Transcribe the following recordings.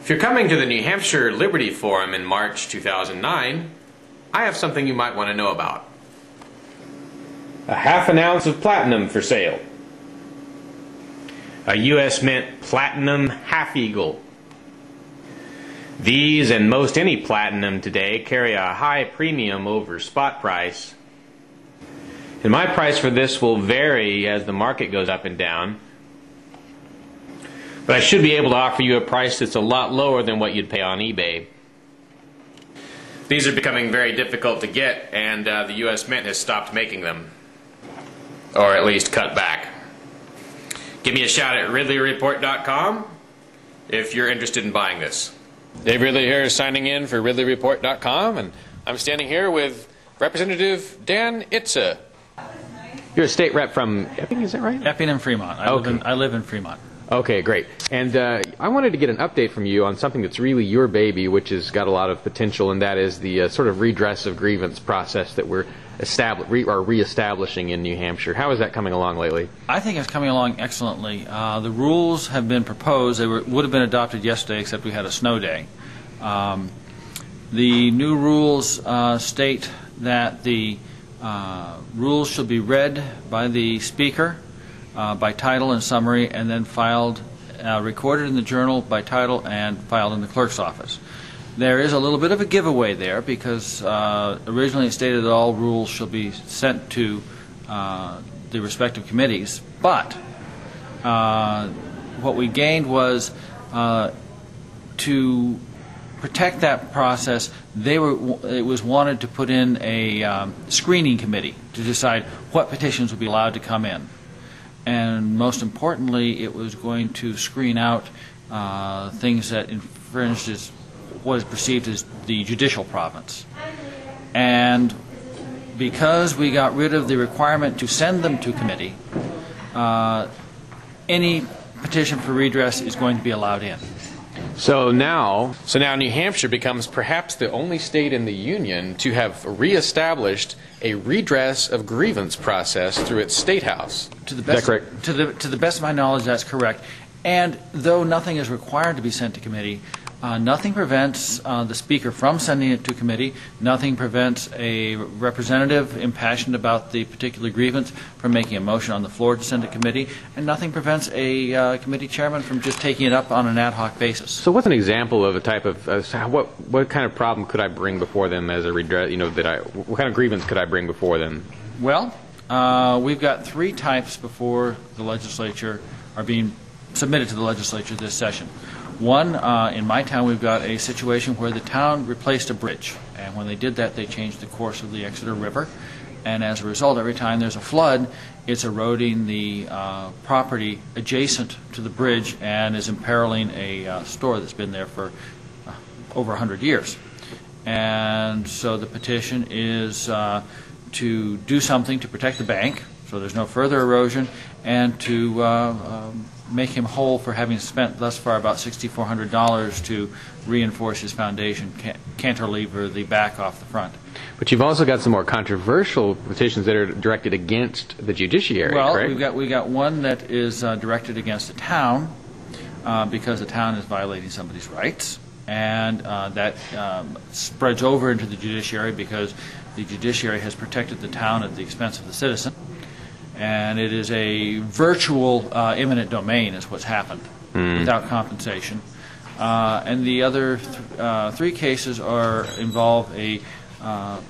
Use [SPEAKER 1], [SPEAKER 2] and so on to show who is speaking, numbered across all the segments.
[SPEAKER 1] If you're coming to the New Hampshire Liberty Forum in March 2009, I have something you might want to know about. A half an ounce of platinum for sale. A U.S. Mint Platinum Half Eagle. These and most any platinum today carry a high premium over spot price. And my price for this will vary as the market goes up and down. But I should be able to offer you a price that's a lot lower than what you'd pay on eBay. These are becoming very difficult to get, and the U.S. Mint has stopped making them. Or at least cut back. Give me a shout at RidleyReport.com if you're interested in buying this. Dave Ridley here, signing in for RidleyReport.com, and I'm standing here with Representative Dan Itza. You're a state rep from Epping, is that right?
[SPEAKER 2] Epping and Fremont. I live in Fremont.
[SPEAKER 1] Okay, great. And I wanted to get an update from you on something that's really your baby, which has got a lot of potential, and that is the sort of redress of grievance process that we're re-establishing in New Hampshire. How is that coming along lately?
[SPEAKER 2] I think it's coming along excellently. The rules have been proposed. They would have been adopted yesterday, except we had a snow day. The new rules state that the rules should be read by the speaker by title and summary, and then filed, recorded in the journal by title and filed in the clerk's office. There is a little bit of a giveaway there because originally it stated that all rules shall be sent to the respective committees, but what we gained was to protect that process. It was wanted to put in a screening committee to decide what petitions would be allowed to come in. And most importantly, it was going to screen out things that infringed what is perceived as the judicial province. And because we got rid of the requirement to send them to committee, any petition for redress is going to be allowed in.
[SPEAKER 1] So now New Hampshire becomes perhaps the only state in the Union to have reestablished a redress of grievance process through its state house.
[SPEAKER 2] To the best,
[SPEAKER 1] is that correct?
[SPEAKER 2] To the best of my knowledge, that's correct. And though nothing is required to be sent to committee, nothing prevents the speaker from sending it to committee. Nothing prevents a representative impassioned about the particular grievance from making a motion on the floor to send it to committee, and nothing prevents a committee chairman from just taking it up on an ad hoc basis.
[SPEAKER 1] So, what's an example of a type of what kind of problem could I bring before them as a redress? What kind of grievance could I bring before them?
[SPEAKER 2] Well, we've got three types before the legislature are being submitted to the legislature this session. One, in my town, we've got a situation where the town replaced a bridge, and when they did that, they changed the course of the Exeter River, and as a result, every time there's a flood, it's eroding the property adjacent to the bridge and is imperiling a store that's been there for over 100 years. And so the petition is to do something to protect the bank, so there's no further erosion, and to make him whole for having spent thus far about $6,400 to reinforce his foundation, cantilever the back off the front.
[SPEAKER 1] But you've also got some more controversial petitions that are directed against the judiciary,
[SPEAKER 2] well,
[SPEAKER 1] correct?
[SPEAKER 2] we've got one that is directed against the town because the town is violating somebody's rights, and that spreads over into the judiciary because the judiciary has protected the town at the expense of the citizen. And it is a virtual eminent domain is what's happened without compensation. And the other three cases involve a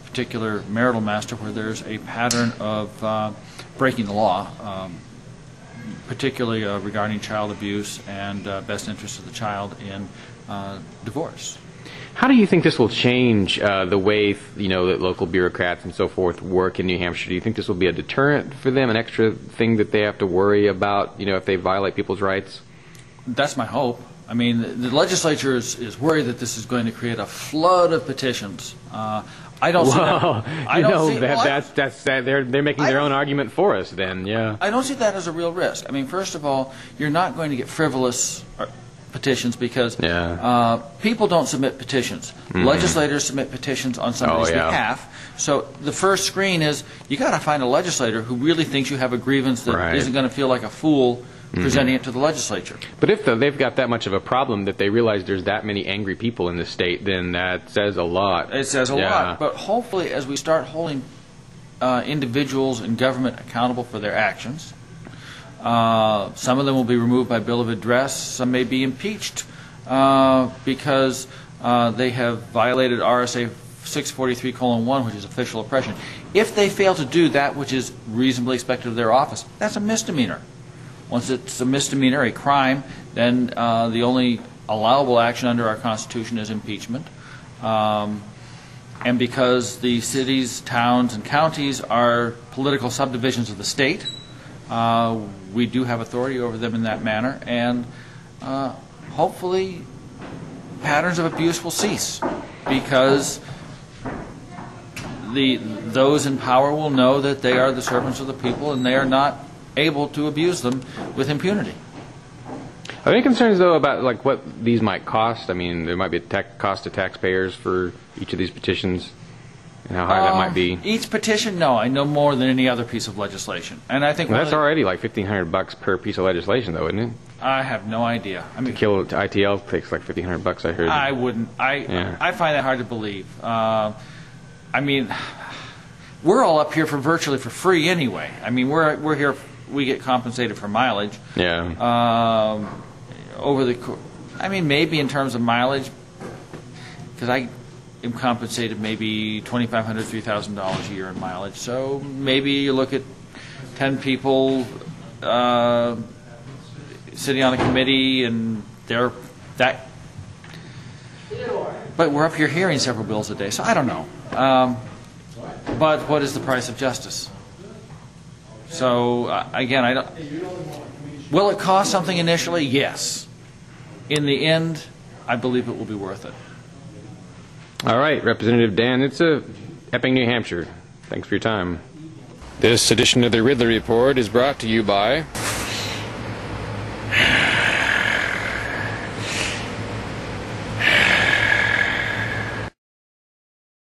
[SPEAKER 2] particular marital master where there's a pattern of breaking the law, particularly regarding child abuse and best interest of the child in divorce.
[SPEAKER 1] How do you think this will change the way that local bureaucrats and so forth work in New Hampshire? Do you think this will be a deterrent for them, an extra thing that they have to worry about, if they violate people's rights?
[SPEAKER 2] That's my hope. I mean, the legislature is worried that this is going to create a flood of petitions. I don't see that. They're making their own argument for us. Then, yeah. I don't see that as a real risk. I mean, first of all, you're not going to get frivolous petitions because people don't submit petitions. Legislators submit petitions on somebody's behalf. So the first screen is you got to find a legislator who really thinks you have a grievance that isn't going to feel like a fool presenting it to the legislature.
[SPEAKER 3] But if they've got that much of a problem that they realize there's that many angry people in the state, then that says a lot.
[SPEAKER 2] It says a lot. But hopefully, as we start holding individuals in government accountable for their actions, some of them will be removed by bill of address. Some may be impeached because they have violated RSA 643:1, which is official oppression. If they fail to do that which is reasonably expected of their office, that's a misdemeanor. Once it's a misdemeanor, a crime, then the only allowable action under our Constitution is impeachment. And because the cities, towns, and counties are political subdivisions of the state, we do have authority over them in that manner, and hopefully patterns of abuse will cease, because those in power will know that they are the servants of the people and they are not able to abuse them with impunity.
[SPEAKER 3] Are there any concerns, though, about like what these might cost? I mean, there might be a cost to taxpayers for each of these petitions, and how high that might be.
[SPEAKER 2] Each petition, no, I know more than any other piece of legislation, and I think
[SPEAKER 3] that's already like $1,500 per piece of legislation, though, isn't it?
[SPEAKER 2] I have no idea. I mean,
[SPEAKER 3] to kill ITL takes like $1,500, I heard.
[SPEAKER 2] I wouldn't. I find that hard to believe. I mean, we're all up here virtually for free anyway. I mean, we're here. We get compensated for mileage.
[SPEAKER 3] Yeah.
[SPEAKER 2] I mean, maybe in terms of mileage, because I am compensated maybe $2,500, $3,000 a year in mileage. So maybe you look at 10 people sitting on a committee, and they're that. But we're up here hearing several bills a day, so I don't know. But what is the price of justice? So again, I don't. Will it cost something initially? Yes. In the end, I believe it will be worth it.
[SPEAKER 3] All right, Representative Dan Itza, Epping, New Hampshire. Thanks for your time. This edition of the Ridley Report is brought to you by